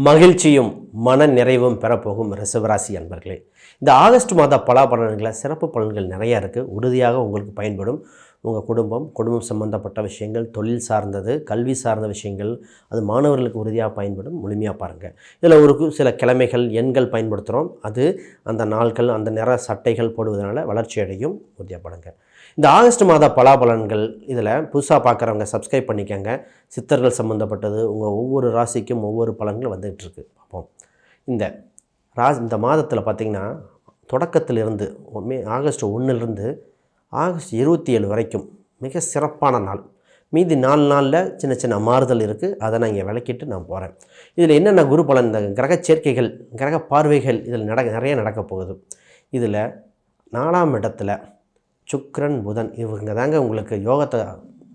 மகிழ்ச்சியும் மன நிறைவும் பெறப்போகும் ரிஷபராசி அன்பர்களே, இந்த ஆகஸ்ட் மாத பலாபலன்களில் சிறப்பு பலன்கள் நிறையா இருக்குது. உறுதியாக உங்களுக்கு பயன்படும். உங்கள் குடும்பம் சம்பந்தப்பட்ட விஷயங்கள், தொழில் சார்ந்தது, கல்வி சார்ந்த விஷயங்கள், அது மாணவர்களுக்கு உறுதியாக பயன்படும். முழுமையாக பாருங்கள். இதில் ஒரு சில கிழமைகள் எண்கள் பயன்படுத்துகிறோம். அது அந்த நாட்கள், அந்த நிற சட்டைகள் போடுவதனால வளர்ச்சி அடையும். உறுதியாக பாருங்கள். இந்த ஆகஸ்ட் மாத பலாபலன்கள் இதில் புதுசாக பார்க்குறவங்க சப்ஸ்கிரைப் பண்ணிக்கோங்க. சித்தர்கள் சம்மந்தப்பட்டது உங்கள் ஒவ்வொரு ராசிக்கும் ஒவ்வொரு பலன்கள் வந்துகிட்ருக்கு. பார்ப்போம். இந்த மாதத்தில் பார்த்திங்கன்னா தொடக்கத்திலிருந்து ஆகஸ்ட் 1லேருந்து ஆகஸ்ட் 27 வரைக்கும் மிக சிறப்பான நாள். மீதி 4 நாளில் சின்ன சின்ன மாறுதல் இருக்குது. அதை நான் இங்கே விளக்கிட்டு நான் போகிறேன். இதில் என்னென்ன குரு பலன், இந்த கிரக சேர்க்கைகள், கிரக பார்வைகள் இதில் நிறைய நடக்க போகுது. இதில் 4ஆம் இடத்துல சுக்கிரன் புதன் இவங்க தாங்க உங்களுக்கு யோகத்தை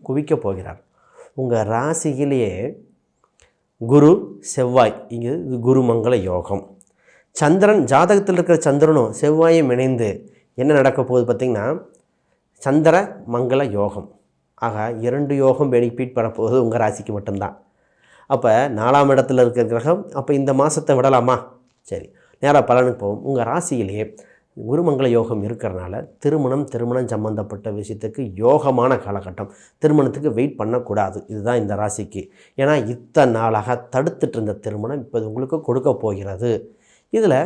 குவிக்க போகிறார். உங்கள் ராசியிலேயே குரு செவ்வாய், இங்கே குரு மங்கள யோகம். சந்திரன் ஜாதகத்தில் இருக்கிற சந்திரனும் செவ்வாயும் இணைந்து என்ன நடக்க போகுது பார்த்திங்கன்னா சந்திர மங்கள யோகம். ஆக 2 யோகம் பெனிஃபிட் பெறப்போகுது உங்கள் ராசிக்கு மட்டும்தான். அப்போ 4ஆம் இடத்துல இருக்கிற கிரகம் அப்போ இந்த மாதத்தை விடலாமா? சரி, நேராக பலனுக்கு போவோம். உங்கள் ராசியிலேயே குருமங்கள யோகம் இருக்கிறனால திருமணம் சம்மந்தப்பட்ட விஷயத்துக்கு யோகமான காலகட்டம். திருமணத்துக்கு வெயிட் பண்ணக்கூடாது. இதுதான் இந்த ராசிக்கு. ஏன்னா இத்தனை நாளாக தடுத்துட்டு இருந்த திருமணம் இப்போ உங்களுக்கு கொடுக்க போகிறது. இதில்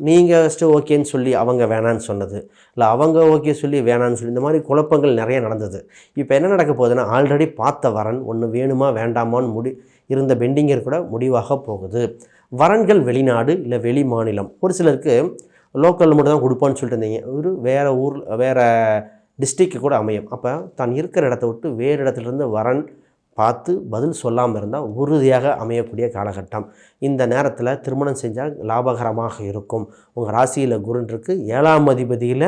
நீங்கள் ஃபஸ்ட்டு ஓகேன்னு சொல்லி அவங்க வேணான்னு சொன்னது, இல்லை அவங்க ஓகே சொல்லி வேணான்னு சொல்லி, இந்த மாதிரி குழப்பங்கள் நிறைய நடந்தது. இப்போ என்ன நடக்க போகுதுன்னா ஆல்ரெடி பார்த்த வரன் ஒன்று வேணுமா வேண்டாமான்னு இருந்த பெண்டிங்கர் கூட முடிவாக போகுது. வரன்கள் வெளிநாடு இல்லை வெளி மாநிலம். ஒரு சிலருக்கு லோக்கலில் மட்டும் தான் கொடுப்பான்னு சொல்லிட்டு இருந்தீங்க, வேறு ஊர் வேறு டிஸ்ட்ரிக்டு கூட அமையும். அப்போ தான் இருக்கிற இடத்த விட்டு வேறு இடத்துலேருந்து வரன் பார்த்து பதில் சொல்லாமல் இருந்தால் உறுதியாக அமையக்கூடிய காலகட்டம். இந்த நேரத்தில் திருமணம் செஞ்சால் லாபகரமாக இருக்கும். உங்கள் ராசியில் குருன் இருக்குது. 7ஆம் அதிபதியில்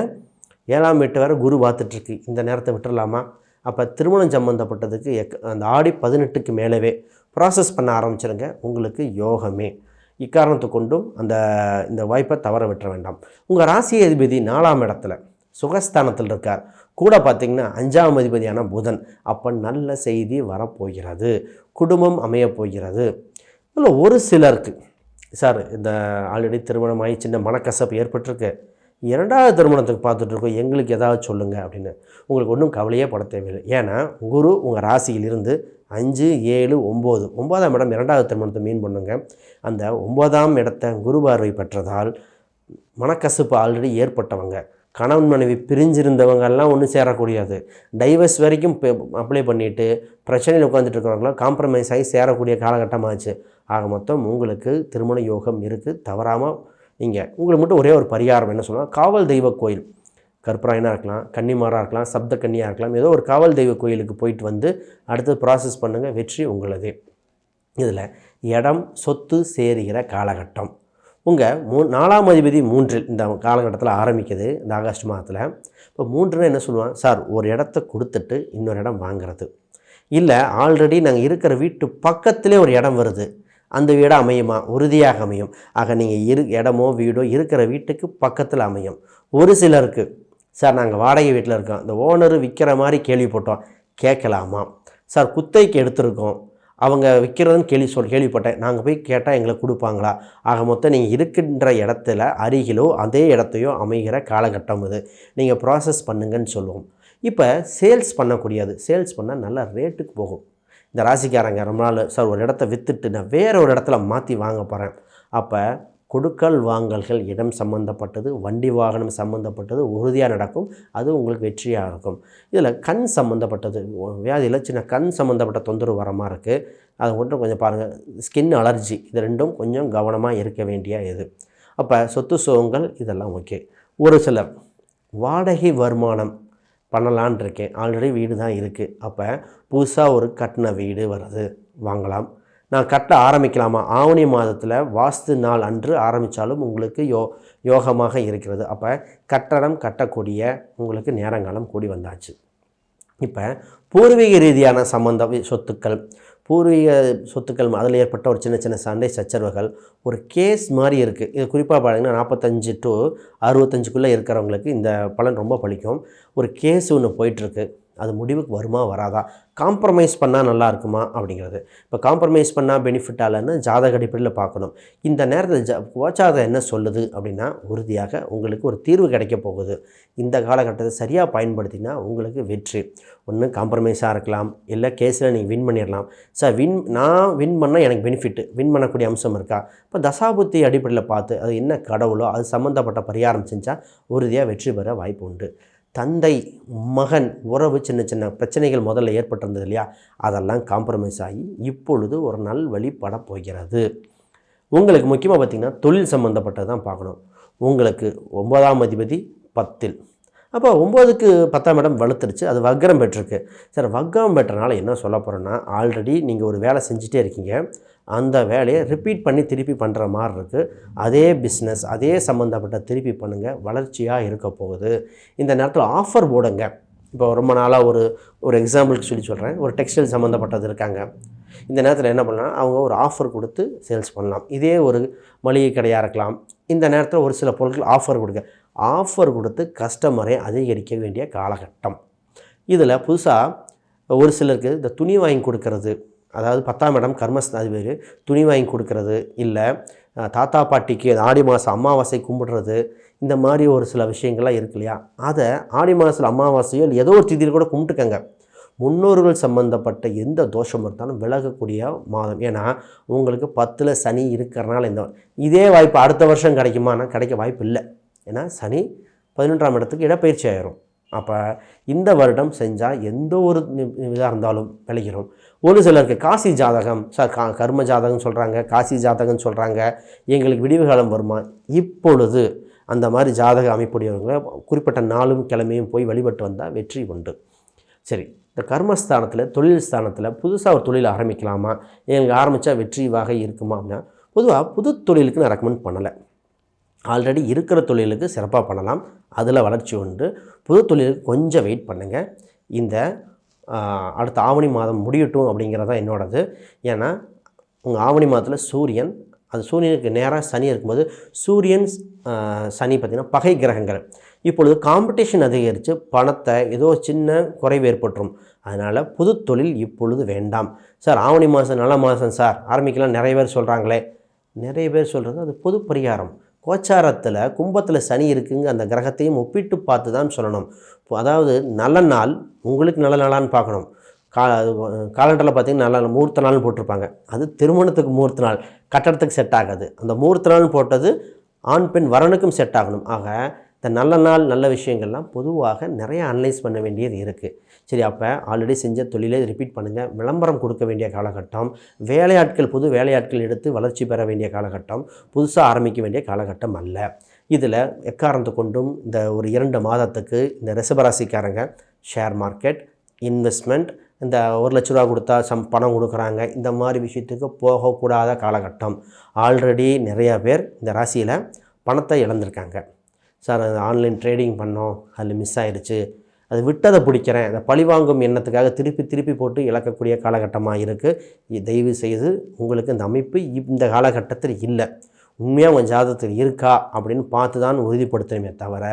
7ஆம் வீட்டு வேறு குரு பார்த்துட்ருக்கு. இந்த நேரத்தை விட்டுடலாமா? அப்போ திருமணம் சம்மந்தப்பட்டதுக்கு அந்த ஆடி 18க்கு மேலவே ப்ராசஸ் பண்ண ஆரம்பிச்சிருங்க. உங்களுக்கு யோகமே. இக்காரணத்தை கொண்டும் இந்த வாய்ப்பை தவற விட்டுற வேண்டாம். உங்கள் ராசி அதிபதி 4ஆம் இடத்துல சுகஸ்தானத்தில் இருக்கார். கூட பார்த்திங்கன்னா 5ஆம் அதிபதியான புதன். அப்போ நல்ல செய்தி வரப்போகிறது. குடும்பம் அமையப்போகிறது. இல்லை ஒரு சிலருக்கு சார் இந்த ஆல்ரெடி திருமணமாகி சின்ன மனக்கசப்பு ஏற்பட்டிருக்கு, 2வது திருமணத்துக்கு பார்த்துட்ருக்கோம், எங்களுக்கு ஏதாவது சொல்லுங்கள் அப்படின்னு. உங்களுக்கு ஒன்றும் கவலையே பட தேவையில்லை. ஏன்னா குரு உங்கள் ராசியிலிருந்து 5, 7, 9 9ஆம் இடம் 2வது திருமணத்தை மீன் பண்ணுங்க. அந்த 9ஆம் இடத்தை குரு பார்வை பெற்றதால் மனக்கசப்பு ஆல்ரெடி ஏற்பட்டவங்க, கணவன் மனைவி பிரிஞ்சிருந்தவங்கெல்லாம் ஒன்றும் சேரக்கூடியது, டைவர்ஸ் வரைக்கும் அப்ளை பண்ணிவிட்டு பிரச்சனையில் உட்காந்துட்டு இருக்கிறவங்களாம் காம்ப்ரமைஸ் ஆகி சேரக்கூடிய காலகட்டமாச்சு. ஆக மொத்தம் உங்களுக்கு திருமண யோகம் இருக்குது. தவறாமல் உங்களுக்கு மட்டும் ஒரே ஒரு பரிகாரம் என்ன சொன்னால், காவல் தெய்வ கோயில், கற்பராயனாக இருக்கலாம், கன்னிமாராக இருக்கலாம், சப்த கன்னியாக இருக்கலாம், ஏதோ ஒரு காவல் தெய்வ கோயிலுக்கு போயிட்டு வந்து அடுத்து ப்ராசஸ் பண்ணுங்கள். வெற்றி உங்களதே. இதில் இடம் சொத்து சேருகிற காலகட்டம். உங்கள் 4ஆம் அதிபதி 3இல் இந்த காலகட்டத்தில் ஆரம்பிக்குது. இந்த ஆகஸ்ட் மாதத்தில் இப்போ 3ன்னு என்ன சொல்லுவாங்க, சார் ஒரு இடத்த கொடுத்துட்டு இன்னொரு இடம் வாங்கிறது, இல்லை ஆல்ரெடி நாங்கள் இருக்கிற வீட்டு பக்கத்திலே ஒரு இடம் வருது, அந்த வீடு அமையுமா? உறுதியாக அமையும். ஆக நீங்கள் இடமோ வீடோ இருக்கிற வீட்டுக்கு பக்கத்தில் அமையும். ஒரு சிலருக்கு சார் நாங்கள் வாடகை வீட்டில் இருக்கோம், இந்த ஓனர் விற்கிற மாதிரி கேள்விப்பட்டோம், கேட்கலாமா? சார் குத்தைக்கு எடுத்திருக்கோம், அவங்க விற்கிறதுன்னு கேள்விப்பட்டேன், நாங்கள் போய் கேட்டால் எங்களை கொடுப்பாங்களா? ஆக மொத்தம் நீங்கள் இருக்கின்ற இடத்துல அருகிலோ அதே இடத்தையோ அமைகிற காலகட்டம் இது. நீங்கள் ப்ராசஸ் பண்ணுங்கன்னு சொல்லுவோம். இப்போ சேல்ஸ் பண்ணக்கூடியது, சேல்ஸ் பண்ணால் நல்ல ரேட்டுக்கு போகும். இந்த ராசிக்காரங்க ரொம்ப நாள் சார் ஒரு இடத்த விற்றுட்டு நான் வேறு ஒரு இடத்துல மாற்றி வாங்க போகிறேன். அப்போ கொடுக்கல் வாங்கல்கள், இடம் சம்மந்தப்பட்டது, வண்டி வாகனம் சம்மந்தப்பட்டது உறுதியாக நடக்கும். அது உங்களுக்கு வெற்றியாக இருக்கும். இதில் கண் சம்மந்தப்பட்டது வியாதியில் சின்ன கண் சம்மந்தப்பட்ட தொந்தரவு வர மாதிரி இருக்குது. அதை மட்டும் கொஞ்சம் பாருங்கள். ஸ்கின் அலர்ஜி, இது ரெண்டும் கொஞ்சம் கவனமாக இருக்க வேண்டிய இது. அப்போ சொத்து சுகங்கள் இதெல்லாம் ஓகே. ஒரு சிலர் வாடகை வருமானம் பண்ணலான் இருக்கேன், ஆல்ரெடி வீடு தான் இருக்குது, அப்போ புதுசாக ஒரு கட்டின வீடு வருது, வாங்கலாம், நான் கட்ட ஆரம்பிக்கலாமா? ஆவணி மாதத்தில் வாஸ்து நாள் அன்று ஆரம்பித்தாலும் உங்களுக்கு யோகமாக இருக்கிறது. அப்போ கட்டடம் கட்டக்கூடிய உங்களுக்கு நேரங்காலம் கூடி வந்தாச்சு. இப்போ பூர்வீக ரீதியான பூர்வீக சொத்துக்கள் அதில் ஏற்பட்ட ஒரு சின்ன சின்ன சண்டை சச்சரவுகள் ஒரு கேஸ் மாதிரி இருக்குது. இது குறிப்பாக பார்த்தீங்கன்னா 45 to 65க்குள்ளே இருக்கிறவங்களுக்கு இந்த பலன் ரொம்ப பலிக்கும். ஒரு கேஸ் ஒன்று போயிட்டுருக்கு, அது முடிவுக்கு வருமா வராதா, காம்ப்ரமைஸ் பண்ணால் நல்லா இருக்குமா அப்படிங்கிறது. இப்போ காம்ப்ரமைஸ் பண்ணால் பெனிஃபிட் ஆகலைன்னு ஜாதக அடிப்படையில் பார்க்கணும். இந்த நேரத்தில் கோச்சாரம் என்ன சொல்லுது அப்படின்னா, உறுதியாக உங்களுக்கு ஒரு தீர்வு கிடைக்க போகுது. இந்த காலகட்டத்தை சரியாக பயன்படுத்தினா உங்களுக்கு வெற்றி. ஒன்று காம்ப்ரமைஸாக இருக்கலாம், இல்லை கேஸில் நீங்கள் வின் பண்ணிடலாம். சார் நான் வின் பண்ணால் எனக்கு பெனிஃபிட்டு, வின் பண்ணக்கூடிய அம்சம் இருக்கா? இப்போ தசாபுத்தி அடிப்படையில் பார்த்து அது என்ன கடவுளோ அது சம்மந்தப்பட்ட பரிகாரம் செஞ்சால் உறுதியாக வெற்றி பெற வாய்ப்பு உண்டு. தந்தை மகன் உறவு சின்ன சின்ன பிரச்சனைகள் முதல்ல ஏற்பட்டிருந்தது இல்லையா, அதெல்லாம் காம்ப்ரமைஸ் ஆகி இப்பொழுது ஒரு நல்வழிப்பட போகிறது. உங்களுக்கு முக்கியமாக பார்த்திங்கன்னா தொழில் சம்மந்தப்பட்டது தான் பார்க்கணும். உங்களுக்கு 9ஆம் அதிபதி 10ல், அப்போ 9க்கு 10ஆம் இடம் வலுத்துருச்சு, அது வக்ரம் பெற்றிருக்கு. சார் வக்ரம் பெற்றனால என்ன சொல்ல போகிறோன்னா, ஆல்ரெடி நீங்கள் ஒரு வேலை செஞ்சுட்டே இருக்கீங்க, அந்த வேலையை ரிப்பீட் பண்ணி திருப்பி பண்ணுற மாதிரி இருக்குது. அதே பிஸ்னஸ் அதே சம்மந்தப்பட்ட திருப்பி பண்ணுங்கள், வளர்ச்சியாக இருக்க போகுது. இந்த நேரத்தில் ஆஃபர் போடுங்க. இப்போ ரொம்ப நாளாக ஒரு எக்ஸாம்பிளுக்கு சொல்கிறேன். ஒரு டெக்ஸ்டைல் சம்மந்தப்பட்டது இருக்காங்க. இந்த நேரத்தில் என்ன பண்ணலாம், அவங்க ஒரு ஆஃபர் கொடுத்து சேல்ஸ் பண்ணலாம். இதே ஒரு மளிகை கடையாக இருக்கலாம். இந்த நேரத்தில் ஒரு சில பொருட்கள் ஆஃபர் கொடுத்து கஸ்டமரை அதிகரிக்க வேண்டிய காலகட்டம். இதில் புதுசாக ஒரு சிலருக்கு இந்த துணி வாங்கி கொடுக்கறது, அதாவது 10ஆம் இடம் கர்மஸ்தாதிபதி, துணி வாங்கி கொடுக்கறது, இல்லை தாத்தா பாட்டிக்கு ஆடி மாதம் அமாவாசை கும்பிடுறது, இந்த மாதிரி ஒரு சில விஷயங்கள்லாம் இருக்கு இல்லையா, அதை ஆடி மாதத்தில் அமாவாசையோ இல்லை ஏதோ ஒரு திதியில் கூட கும்பிட்டுக்கங்க. முன்னோர்கள் சம்பந்தப்பட்ட எந்த தோஷம் இருந்தாலும் விலகக்கூடிய மாதம். ஏன்னா உங்களுக்கு 10ல் சனி இருக்கிறனால இதே வாய்ப்பு அடுத்த வருஷம் கிடைக்குமானா கிடைக்க வாய்ப்பு இல்லை. ஏன்னா சனி 11ஆம் இடத்துக்கு இடப்பெயர்ச்சி ஆயிரும். அப்போ இந்த வருடம் செஞ்சால் எந்த ஒரு இதாக இருந்தாலும் விளைகிறோம். ஒரு சிலருக்கு காசி ஜாதகம் சார், கர்ம ஜாதகம் சொல்கிறாங்க, காசி ஜாதகம் சொல்கிறாங்க, எங்களுக்கு விடிவு காலம் வருமா? இப்பொழுது அந்த மாதிரி ஜாதக அமைப்புடையவங்க குறிப்பிட்ட நாளும் கிழமையும் போய் வழிபட்டு வந்தால் வெற்றி உண்டு. சரி, இந்த கர்மஸ்தானத்தில் தொழில் ஸ்தானத்தில் புதுசாக ஒரு தொழில் ஆரம்பிக்கலாமா, எங்களுக்கு ஆரம்பித்தா வெற்றி வகை இருக்குமா அப்படின்னா, பொதுவாக புது தொழிலுக்கு நான் ரெக்கமெண்ட் பண்ணலை. ஆல்ரெடி இருக்கிற தொழிலுக்கு சிறப்பாக பண்ணலாம், அதில் வளர்ச்சி உண்டு. புது தொழிலுக்கு கொஞ்சம் வெயிட் பண்ணுங்கள். இந்த அடுத்த ஆவணி மாதம் முடியட்டும் அப்படிங்கிறதான் என்னோடது. ஏன்னா உங்கள் ஆவணி மாதத்தில் சூரியன், அது சூரியனுக்கு நேராக சனி இருக்கும்போது, சூரியன் சனி பார்த்திங்கன்னா பகை கிரகங்கள். இப்பொழுது காம்படிஷன் அதிகரித்து பணத்தை ஏதோ சின்ன குறைவு ஏற்பட்டுரும். அதனால் புது தொழில் இப்பொழுது வேண்டாம். சார் ஆவணி மாதம் நல்ல மாதம் சார், ஆரம்பிக்கலாம் நிறைய பேர் சொல்கிறாங்களே. நிறைய பேர் சொல்கிறது அது பொது பரிகாரம். கோச்சாரத்தில் கும்பத்தில் சனி இருக்குங்க, அந்த கிரகத்தையும் ஒப்பிட்டு பார்த்து தான் சொல்லணும். அதாவது நல்ல நாள் உங்களுக்கு நல்ல நாளான்னு பார்க்கணும். காலண்டரில் பார்த்திங்கன்னா நல்ல முகூர்த்த நாள்னு போட்டிருப்பாங்க, அது திருமணத்துக்கு முகூர்த்த நாள், கட்டடத்துக்கு செட் ஆகாது. அந்த முகூர்த்த நாள்னு போட்டது ஆண் பெண் வரனுக்கும் செட் ஆகணும். ஆக இந்த நல்ல நாள் நல்ல விஷயங்கள்லாம் பொதுவாக நிறைய அனலைஸ் பண்ண வேண்டியது இருக்குது. சரி, அப்போ ஆல்ரெடி செஞ்ச தொழிலை ரிப்பீட் பண்ணுங்கள். விளம்பரம் கொடுக்க வேண்டிய காலகட்டம், வேலையாட்கள் புது வேலையாட்கள் எடுத்து வளர்ச்சி பெற வேண்டிய காலகட்டம், புதுசாக ஆரம்பிக்க வேண்டிய காலகட்டம் அல்ல. இதில் எக்காரணத்து கொண்டும் இந்த ஒரு 2 மாதத்துக்கு இந்த ரிஷபராசிக்காரங்க ஷேர் மார்க்கெட், இன்வெஸ்ட்மெண்ட், இந்த 1 லட்ச ரூபா கொடுத்தா பணம் கொடுக்குறாங்க, இந்த மாதிரி விஷயத்துக்கு போகக்கூடாத காலகட்டம். ஆல்ரெடி நிறையா பேர் இந்த ராசியில் பணத்தை இழந்திருக்காங்க. சார் அது ஆன்லைன் ட்ரேடிங் பண்ணோம், அதில் மிஸ் ஆயிடுச்சு, அது விட்டதை பிடிக்கிறேன், அதை பழிவாங்கும் எண்ணத்துக்காக திருப்பி போட்டு இழக்கக்கூடிய காலகட்டமாக இருக்குது. தயவு செய்து உங்களுக்கு இந்த அமைப்பு இந்த காலகட்டத்தில் இல்லை. உண்மையாக உங்கள் ஜாதகத்தில் இருக்கா அப்படின்னு பார்த்து தான் உறுதிப்படுத்தணுமே தவிர,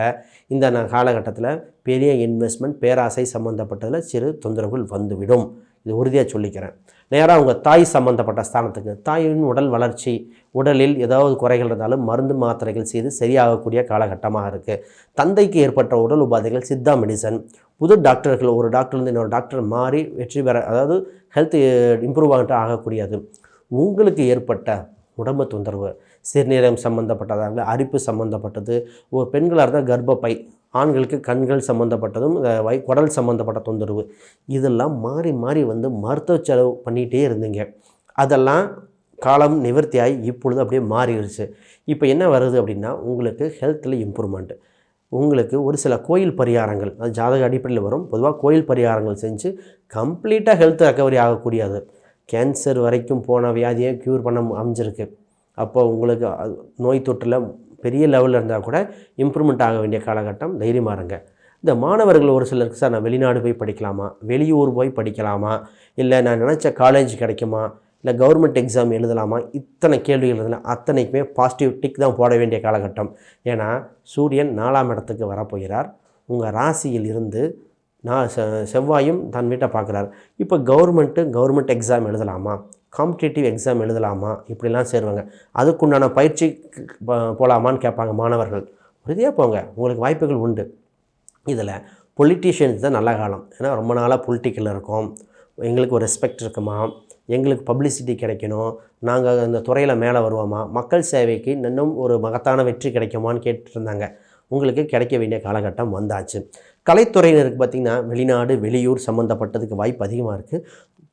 இந்த காலகட்டத்தில் பெரிய இன்வெஸ்ட்மெண்ட் பேராசை சம்மந்தப்பட்டதில் சிறு தொந்தரவுகள் வந்துவிடும். இது உறுதியாக சொல்லிக்கிறேன். நேராக உங்கள் தாய் சம்மந்தப்பட்ட ஸ்தானத்துக்கு, தாயின் உடல் வளர்ச்சி, உடலில் ஏதாவது குறைகள் இருந்தாலும் மருந்து மாத்திரைகள் செய்து சரியாகக்கூடிய காலகட்டமாக இருக்குது. தந்தைக்கு ஏற்பட்ட உடல் உபாதைகள் சித்தா மெடிசன், புது டாக்டர்கள், ஒரு டாக்டர்லேருந்து இன்னொரு டாக்டர் மாறி வெற்றி பெற, அதாவது ஹெல்த் இம்ப்ரூவ் ஆகக்கூடியது. உங்களுக்கு ஏற்பட்ட உடம்பு தொந்தரவு, சிறுநீரகம் சம்மந்தப்பட்டதாக, அரிப்பு சம்மந்தப்பட்டது, ஒரு பெண்களாக இருந்தால் கர்ப்பப்பை, ஆண்களுக்கு கண்கள் சம்மந்தப்பட்டதும் குடல் சம்மந்தப்பட்ட தொந்தரவு, இதெல்லாம் மாறி வந்து மருத்துவ செலவு பண்ணிகிட்டே இருந்தீங்க. அதெல்லாம் காலம் நிவர்த்தியாகி இப்பொழுது அப்படியே மாறிடுச்சு. இப்போ என்ன வருது அப்படின்னா, உங்களுக்கு ஹெல்த்தில் இம்ப்ரூவ்மெண்ட், உங்களுக்கு ஒரு சில கோயில் பரிகாரங்கள், அது ஜாதக அடிப்படையில் வரும். பொதுவாக கோயில் பரிகாரங்கள் செஞ்சு கம்ப்ளீட்டாக ஹெல்த் ரெக்கவரி ஆகக்கூடியது. கேன்சர் வரைக்கும் போன வியாதியை க்யூர் பண்ண அமைஞ்சிருக்கு. அப்போ உங்களுக்கு நோய் தொற்றில் பெரிய லெவலில் இருந்தால் கூட இம்ப்ரூவ்மெண்ட் ஆக வேண்டிய காலகட்டம். தைரியமாக இருங்க. இந்த மாணவர்கள் ஒரு சிலருக்கு, சார் நான் வெளிநாடு போய் படிக்கலாமா, வெளியூர் போய் படிக்கலாமா, இல்லை நான் நினச்ச காலேஜ் கிடைக்குமா, இல்லை கவர்மெண்ட் எக்ஸாம் எழுதலாமா, இத்தனை கேள்விகள் இருந்தால் அத்தனைக்குமே பாசிட்டிவ் டிக் தான் போட வேண்டிய காலகட்டம். ஏன்னா சூரியன் 4ஆம் இடத்துக்கு வரப்போகிறார். உங்கள் ராசியில் இருந்து செவ்வாயும் தன் வீட்டை பார்க்குறாரு. இப்போ கவர்மெண்ட் எக்ஸாம் எழுதலாமா, காம்படிட்டிவ் எக்ஸாம் எழுதலாமா, இப்படிலாம் சேருவாங்க. அதுக்குண்டான பயிற்சி போகலாமான்னு கேட்பாங்க மாணவர்கள். உறுதியாக போங்க, உங்களுக்கு வாய்ப்புகள் உண்டு. இதில் பொலிட்டீஷியன்ஸ் தான் நல்ல காலம். ஏன்னா ரொம்ப நாளாக பொலிட்டிக்கலில் இருக்கோம், எங்களுக்கு ஒரு ரெஸ்பெக்ட் இருக்குமா, எங்களுக்கு பப்ளிசிட்டி கிடைக்கணும், நாங்கள் இந்த துறையில் மேலே வருவோமா, மக்கள் சேவைக்கு இன்னும் ஒரு மகத்தான வெற்றி கிடைக்குமான்னு கேட்டுருந்தாங்க. உங்களுக்கு கிடைக்க வேண்டிய காலகட்டம் வந்தாச்சு. கலைத்துறையினருக்கு பார்த்திங்கன்னா வெளிநாடு வெளியூர் சம்மந்தப்பட்டதுக்கு வாய்ப்பு அதிகமாக இருக்குது.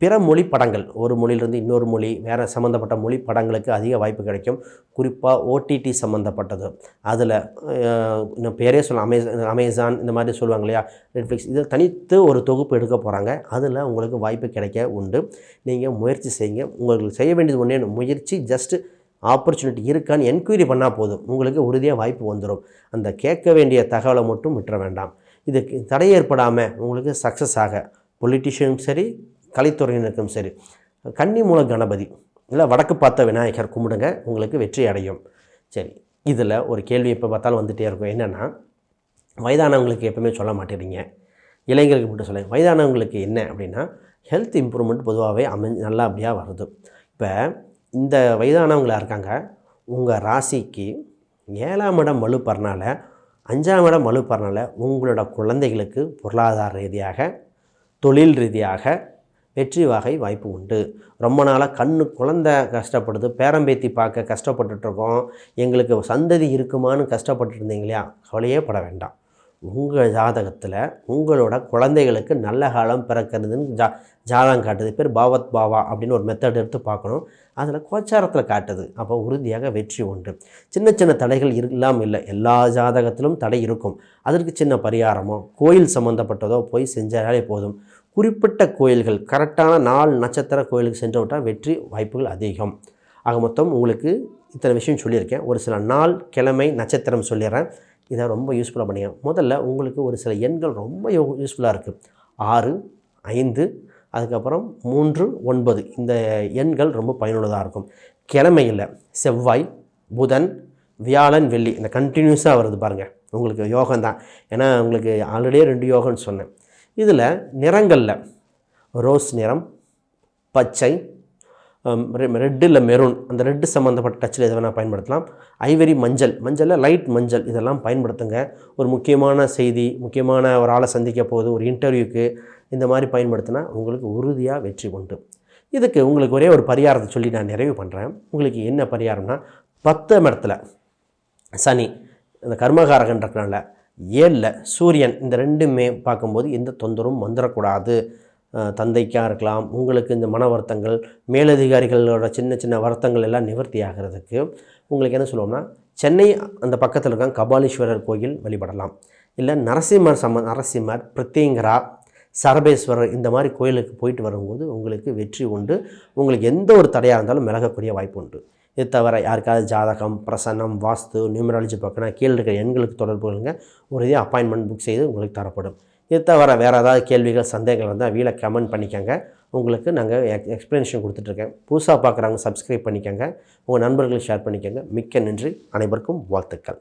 பிற மொழி படங்கள், ஒரு மொழியிலிருந்து இன்னொரு மொழி வேறு சம்மந்தப்பட்ட மொழி படங்களுக்கு அதிக வாய்ப்பு கிடைக்கும். குறிப்பாக ஓடிடி சம்மந்தப்பட்டது, அதில் இன்னும் பேரே சொல்லலாம், அமேசான் இந்த மாதிரி சொல்லுவாங்க இல்லையா, நெட்ஃப்ளிக்ஸ், இதில் தனித்து ஒரு தொகுப்பு எடுக்க போகிறாங்க. அதில் உங்களுக்கு வாய்ப்பு கிடைக்க உண்டு. நீங்கள் முயற்சி செய்யுங்க. உங்களுக்கு செய்ய வேண்டியது ஒன்றே முயற்சி. ஜஸ்ட்டு ஆப்பர்ச்சுனிட்டி இருக்கான்னு என்கொயரி பண்ணால் போதும், உங்களுக்கு உறுதியாக வாய்ப்பு வந்துடும். அந்த கேட்க வேண்டிய தகவலை மட்டும் விட்டுற வேண்டாம். இதுக்கு தடை ஏற்படாமல் உங்களுக்கு சக்ஸஸ் ஆக பொலிட்டிஷியனும் சரி, கலைத்துறையினருக்கும் சரி, கன்னி மூல கணபதி இல்லை வடக்கு பார்த்த விநாயகர் கும்பிடுங்க, உங்களுக்கு வெற்றி அடையும். சரி, இதில் ஒரு கேள்வி எப்போ பார்த்தாலும் வந்துகிட்டே இருக்கும். என்னென்னா, வயதானவங்களுக்கு எப்பவுமே சொல்ல மாட்டேறீங்க, இளைஞர்களுக்கு மட்டும் சொல்ல. வயதானவங்களுக்கு என்ன அப்படின்னா, ஹெல்த் இம்ப்ரூவ்மெண்ட் பொதுவாகவே நல்லபடியாக வருது. இப்போ இந்த வயதானவங்களாக இருக்காங்க, உங்கள் ராசிக்கு 7ஆம் இடம் வலுப்பறனால, 5ஆம் இடம் வலுப்பறனால உங்களோட குழந்தைகளுக்கு பொருளாதார ரீதியாக, தொழில் ரீதியாக வெற்றி வகை வாய்ப்பு உண்டு. ரொம்ப நாளாக குழந்தை கஷ்டப்படுது, பேரம்பேத்தி பார்க்க கஷ்டப்பட்டுட்ருக்கோம், எங்களுக்கு சந்ததி இருக்குமான்னு கஷ்டப்பட்டு இருந்தீங்க இல்லையா, கவலையே பட வேண்டாம். உங்கள் ஜாதகத்தில் உங்களோட குழந்தைகளுக்கு நல்ல காலம் பிறக்கிறதுன்னு ஜாதகம் காட்டுது. பேர் பாவத் பாவா அப்படின்னு ஒரு மெத்தட் எடுத்து பார்க்கணும். அதில் கோச்சாரத்தில் காட்டுது. அப்போ உறுதியாக வெற்றி உண்டு. சின்ன சின்ன தடைகள் இல்லாமல் இல்லை, எல்லா ஜாதகத்திலும் தடை இருக்கும். அதற்கு சின்ன பரிகாரமோ கோயில் சம்மந்தப்பட்டதோ போய் செஞ்சாலே போதும். குறிப்பிட்ட கோயில்கள், கரெக்டான 4 நட்சத்திர கோயிலுக்கு சென்று விட்டால் வெற்றி வாய்ப்புகள் அதிகம். ஆக மொத்தம் உங்களுக்கு இத்தனை விஷயம் சொல்லியிருக்கேன். ஒரு சில நாள், கிழமை, நட்சத்திரம் சொல்லிடுறேன். இதை ரொம்ப யூஸ்ஃபுல்லாக பண்ணிங்க. முதல்ல உங்களுக்கு ஒரு சில எண்கள் ரொம்ப யூஸ்ஃபுல்லாக இருக்குது. 6, 5, அதுக்கப்புறம் 3, 9 இந்த எண்கள் ரொம்ப பயனுள்ளதாக இருக்கும். கிழமையில் செவ்வாய், புதன், வியாழன், வெள்ளி இந்த கண்டினியூஸாக வருது பாருங்கள், உங்களுக்கு யோகம்தான். ஏன்னா உங்களுக்கு ஆல்ரெடியே 2 யோகம்னு சொன்னேன். இதில் நிறங்களில் ரோஸ் நிறம், பச்சை, ரெட்டு இல்லை மெரூன், அந்த ரெட்டு சம்மந்தப்பட்ட டச்சில் எதை வேணால் பயன்படுத்தலாம். ஐவரி, மஞ்சளில் லைட் மஞ்சள், இதெல்லாம் பயன்படுத்துங்க. ஒரு முக்கியமான செய்தி, முக்கியமான ஒரு ஆளை சந்திக்க போகுது, ஒரு இன்டர்வியூக்கு இந்த மாதிரி பயன்படுத்தினா உங்களுக்கு உறுதியாக வெற்றி உண்டு. இதுக்கு உங்களுக்கு ஒரே ஒரு பரிகாரத்தை சொல்லி நான் நிறைவு பண்ணுறேன். உங்களுக்கு என்ன பரிகாரம்னா, 10ஆம் இடத்துல சனி, இந்த கர்மகாரகன்றதுனால 7ல் சூரியன், இந்த 2மே பார்க்கும்போது எந்த தொந்தரவும் வந்துடக்கூடாது. தந்தைக்காக இருக்கலாம், உங்களுக்கு இந்த மன வருத்தங்கள், மேலதிகாரிகளோட சின்ன சின்ன வருத்தங்கள் எல்லாம் நிவர்த்தி ஆகிறதுக்கு உங்களுக்கு என்ன சொல்லுவோம்னா, சென்னை அந்த பக்கத்தில் இருக்க கபாலீஸ்வரர் கோயில் வழிபடலாம். இல்லை நரசிம்மர், பிரத்யங்கரா, சரபேஸ்வரர் இந்த மாதிரி கோயிலுக்கு போயிட்டு வரும்போது உங்களுக்கு வெற்றி உண்டு. உங்களுக்கு எந்த ஒரு தடையாக இருந்தாலும் விலகக்கூடிய வாய்ப்பு உண்டு. இது தவிர யாருக்காவது ஜாதகம், பிரசன்னம், வாஸ்து, நியூமராலஜி பார்க்கணும், கீழே இருக்கிற எண்களுக்கு தொடர்பு கொள்ளுங்க, உறுதியாக அப்பாயின்மெண்ட் புக் செய்து உங்களுக்கு தரப்படும். இது தவிர வேறு ஏதாவது கேள்விகள், சந்தேகங்கள் இருந்தால் வீடியோ கமெண்ட் பண்ணிக்கோங்க. உங்களுக்கு நாங்கள் எக்ஸ்ப்ளனேஷன் கொடுத்துட்ருக்கேன். புதுசாக பார்க்குறவங்க சப்ஸ்கிரைப் பண்ணிக்கோங்க, உங்கள் நண்பர்களுக்கு ஷேர் பண்ணிக்கோங்க. மிக்க நன்றி. அனைவருக்கும் வாழ்த்துக்கள்.